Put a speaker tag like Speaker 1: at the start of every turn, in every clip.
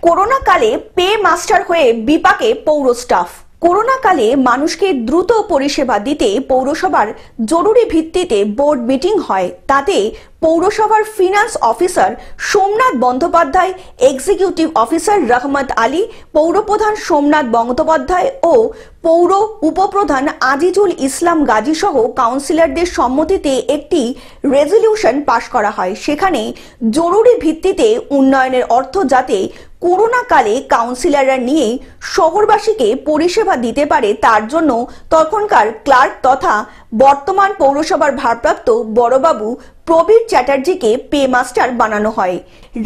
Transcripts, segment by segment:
Speaker 1: Corona কালে pay master হয়ে বিপাকে পৌর স্টাফ। করোনা কালে মানুষকে দ্রুত পরিষেবা দিতে পৌরসভার জরুরি ভিত্তিতে বোর্ড মিটিং হয়। তাতে পৌরসভার finance officer Somnath Bandyopadhyay, executive officer Rahmat Ali, পৌরপ্রধান Somnath Bandyopadhyay ও পৌর উপপ্রধান আজিজুল ইসলাম গাজী সহ কাউন্সিলরদের সম্মতিতে একটি রেজলিউশন পাশ করা হয়। সেখানে জরুরি ভিত্তিতে উন্নয়নের অর্থ যাতে করোনা কালে কাউন্সিলররা নিয়ে শহরবাসীকে পরিষেবা দিতে পারে, তার জন্য তখনকার ক্লার্ক তথা বর্তমান পৌরসভার ভারপ্রাপ্ত বড়বাবু প্রবীর চ্যাটার্জিকে পে মাস্টার বানানো হয়।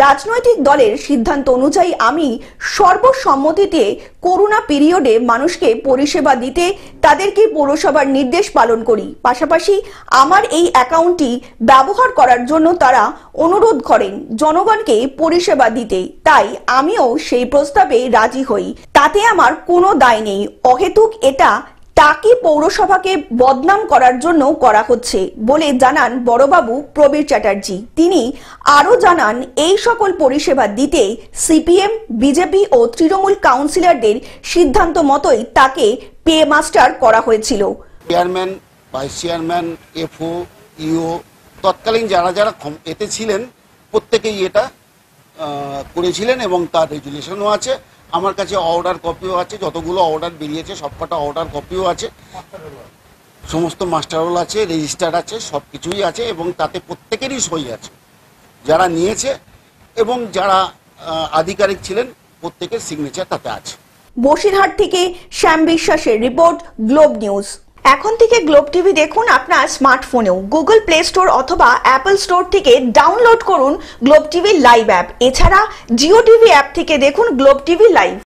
Speaker 1: রাজনৈতিক দলের সিদ্ধান্ত অনুযায়ী আমি সর্বসম্মতিতে করোনা পিরিয়ডে মানুষকে পরিষেবা দিতে তাদেরকে পৌরসভার নির্দেশ পালন করি। পাশাপাশি আমার এই অ্যাকাউন্টটি ব্যবহার করার জন্য তারা অনুরোধ করেন জনগণকে পরিষেবা দিতে, তাই আমিও সেই প্রস্তাবে রাজি হই। তাতে আমার কোনো দায় নেই। অহেতুক এটা টাকি পৌরসভাকে বদনাম করার জন্য করা হচ্ছে বলে জানান বড়বাবু প্রবীর চ্যাটার্জি। তিনি আরো জানান, এই সকল পরিষেবা দিতে সিপিএম, বিজেপি ও তৃণমূল কাউন্সিলরদের সিদ্ধান্ত মতোই তাকে পে মাস্টার করা হয়েছিল।
Speaker 2: চেয়ারম্যান, ভাইস চেয়ারম্যান, এফও, ইও তৎকালীন যারা যারা এতে ছিলেন প্রত্যেকেই এটা করেছিলেন এবং তার রেজুলেশনও আছে। আমার কাছে অর্ডার কপিও আছে, যতগুলো অর্ডার বেরিয়েছে সবকটা অর্ডার কপিও আছে, সমস্ত মাস্টার রোল আছে, রেজিস্টার আছে, সব কিছুই আছে এবং তাতে প্রত্যেকেরই সই আছে যারা নিয়েছে এবং যারা আধিকারিক ছিলেন প্রত্যেকের সিগনেচার তাতে আছে।
Speaker 1: বসিরহাট থেকে শ্যাম বিশ্বাসের রিপোর্ট, গ্লোব নিউজ। এখন থেকে গ্লোব টিভি দেখুন আপনার স্মার্টফোনেও। গুগল প্লে স্টোর অথবা অ্যাপল স্টোর থেকে ডাউনলোড করুন গ্লোব টিভি লাইভ অ্যাপ। এছাড়া জিও টিভি অ্যাপ থেকে দেখুন গ্লোব টিভি লাইভ।